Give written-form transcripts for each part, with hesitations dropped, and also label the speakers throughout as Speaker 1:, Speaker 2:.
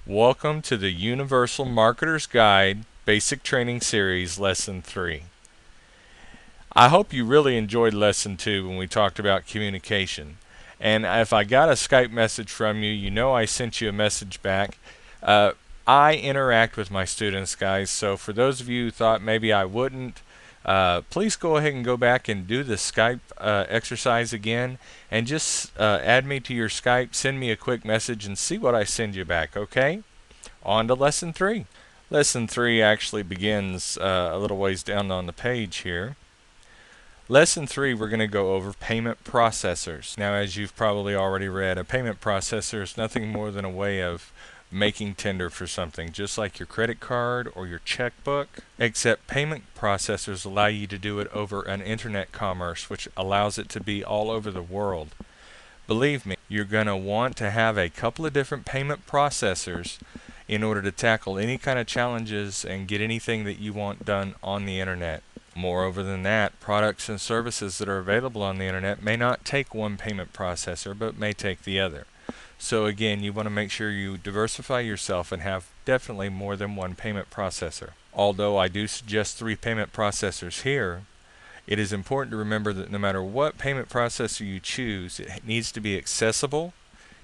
Speaker 1: Welcome to the Universal Marketer's Guide Basic Training Series Lesson 3. I hope you really enjoyed Lesson 2 when we talked about communication. And if I got a Skype message from you, you know I sent you a message back. I interact with my students, guys, so for those of you who thought maybe I wouldn't, please go ahead and go back and do the Skype exercise again and just add me to your Skype, send me a quick message, and see what I send you back, okay? On to Lesson 3. Lesson 3 actually begins a little ways down on the page here. Lesson 3, we're going to go over payment processors. Now, as you've probably already read, a payment processor is nothing more than a way of making tender for something, just like your credit card or your checkbook, except payment processors allow you to do it over an internet commerce, which allows it to be all over the world. Believe me, you're going to want to have a couple of different payment processors in order to tackle any kind of challenges and get anything that you want done on the internet. Moreover than that, products and services that are available on the internet may not take one payment processor, but may take the other. So again, you want to make sure you diversify yourself and have definitely more than one payment processor. Although I do suggest 3 payment processors here, it is important to remember that no matter what payment processor you choose, it needs to be accessible,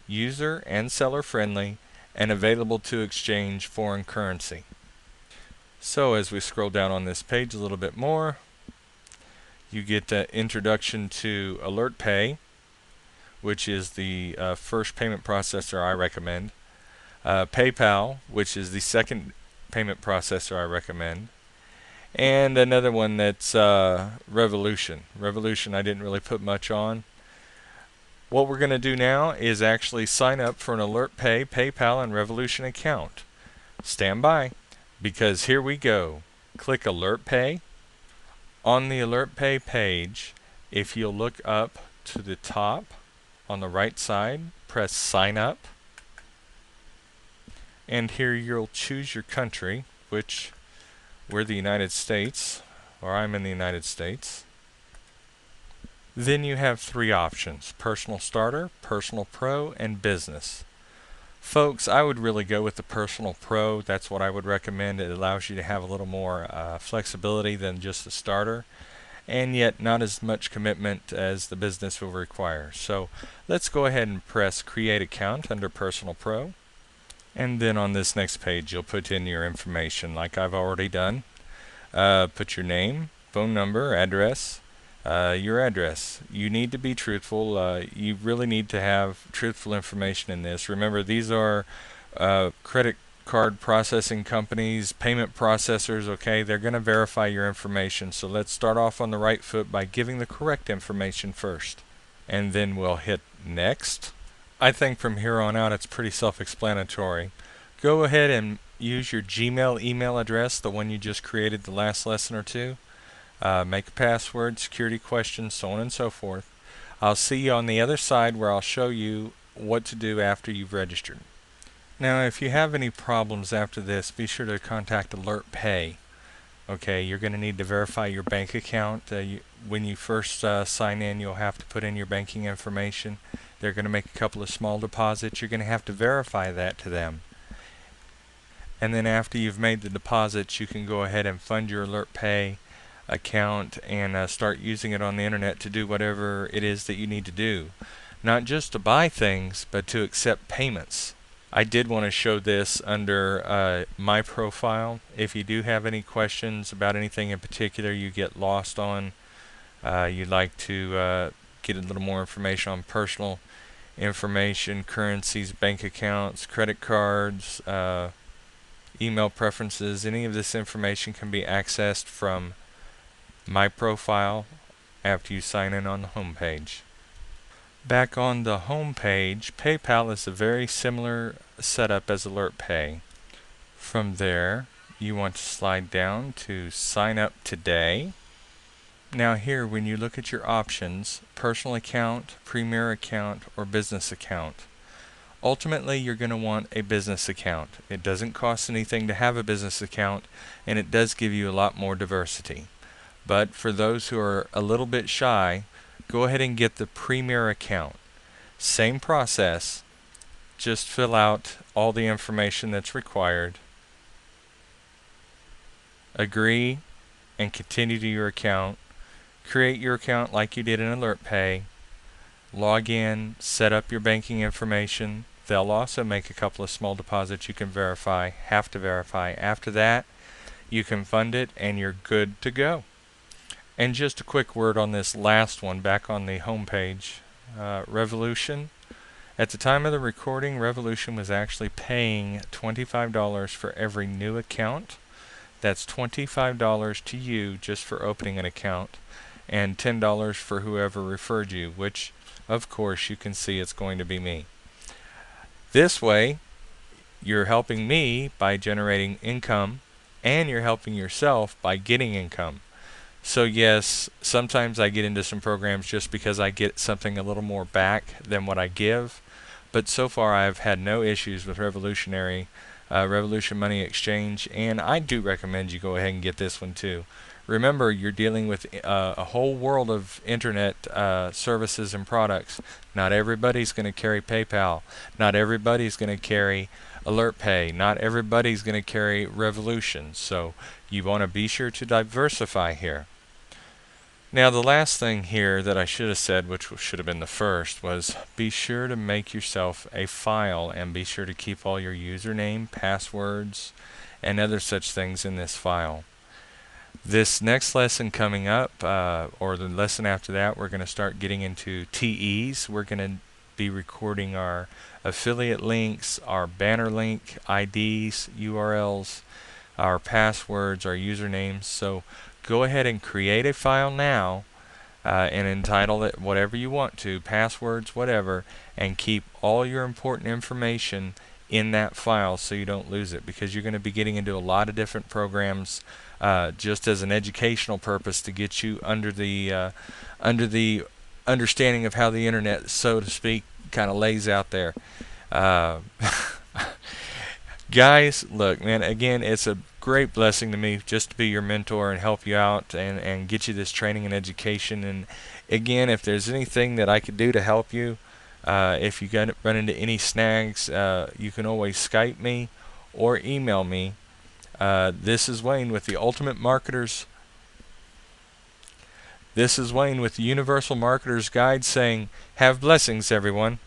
Speaker 1: user and seller friendly, and available to exchange foreign currency. So as we scroll down on this page a little bit more, you get the introduction to AlertPay, which is the first payment processor I recommend. PayPal, which is the second payment processor I recommend. And another one that's Revolution. Revolution I didn't really put much on. What we're going to do now is actually sign up for an AlertPay, PayPal, and Revolution account. Stand by, because here we go. Click AlertPay. On the AlertPay page, if you'll look up to the top on the right side, press Sign Up. And here you'll choose your country, which we're the United States, or I'm in the United States. Then you have 3 options: Personal Starter, Personal Pro, and Business. Folks, I would really go with the Personal Pro. That's what I would recommend. It allows you to have a little more flexibility than just the Starter, and yet not as much commitment as the Business will require. So let's go ahead and press Create Account under Personal Pro. And then on this next page, you'll put in your information like I've already done. Put your name, phone number, address, your address. You need to be truthful. You really need to have truthful information in this. Remember, these are credit card processing companies, payment processors, okay? They're going to verify your information. So let's start off on the right foot by giving the correct information first. And then we'll hit Next. I think from here on out it's pretty self-explanatory. Go ahead and use your Gmail email address, the one you just created the last lesson or two. Make a password, security questions, so on and so forth. I'll see you on the other side where I'll show you what to do after you've registered. Now, if you have any problems after this, be sure to contact AlertPay. Okay, you're going to need to verify your bank account. When you first sign in, you'll have to put in your banking information. They're going to make a couple of small deposits. You're going to have to verify that to them. And then after you've made the deposits, you can go ahead and fund your AlertPay account and start using it on the internet to do whatever it is that you need to do. Not just to buy things, but to accept payments. I did want to show this under my profile. If you do have any questions about anything in particular you get lost on, you'd like to get a little more information on personal information, currencies, bank accounts, credit cards, email preferences, any of this information can be accessed from my profile after you sign in on the home page. Back on the home page, PayPal is a very similar setup as AlertPay. From there, you want to slide down to Sign Up Today. Now here, when you look at your options, personal account, premier account, or business account, ultimately you're going to want a business account. It doesn't cost anything to have a business account, and it does give you a lot more diversity. But for those who are a little bit shy, go ahead and get the premier account. Same process, just fill out all the information that's required, agree, and continue to your account. Create your account like you did in AlertPay. Log in, set up your banking information. They'll also make a couple of small deposits you can have to verify. After that, you can fund it and you're good to go. And just a quick word on this last one, back on the home page. Revolution. At the time of the recording, Revolution was actually paying $25 for every new account. That's $25 to you just for opening an account, and $10 for whoever referred you, which of course you can see it's going to be me. This way, you're helping me by generating income, and you're helping yourself by getting income. So yes, sometimes I get into some programs just because I get something a little more back than what I give, but so far I've had no issues with Revolution Money Exchange, and I do recommend you go ahead and get this one too. Remember, you're dealing with a whole world of internet services and products. Not everybody's going to carry PayPal. Not everybody's going to carry AlertPay. Not everybody's going to carry Revolution. So you want to be sure to diversify here. Now the last thing here that I should have said, which should have been the first, was be sure to make yourself a file and be sure to keep all your username, passwords, and other such things in this file. This next lesson coming up, or the lesson after that, we're going to start getting into TEs. We're going to be recording our affiliate links, our banner link IDs, URLs, our passwords, our usernames. So go ahead and create a file now and entitle it whatever you want to, passwords, whatever, and keep all your important information in that file so you don't lose it, because you're going to be getting into a lot of different programs just as an educational purpose to get you under the understanding of how the internet, so to speak, kind of lays out there. Guys, look, man, again, it's a great blessing to me just to be your mentor and help you out and get you this training and education. And again, if there's anything that I could do to help you, if you run into any snags, you can always Skype me or email me. This is Wayne with the Ultimate Marketers. This is Wayne with the Universal Marketer's Guide saying, have blessings, everyone.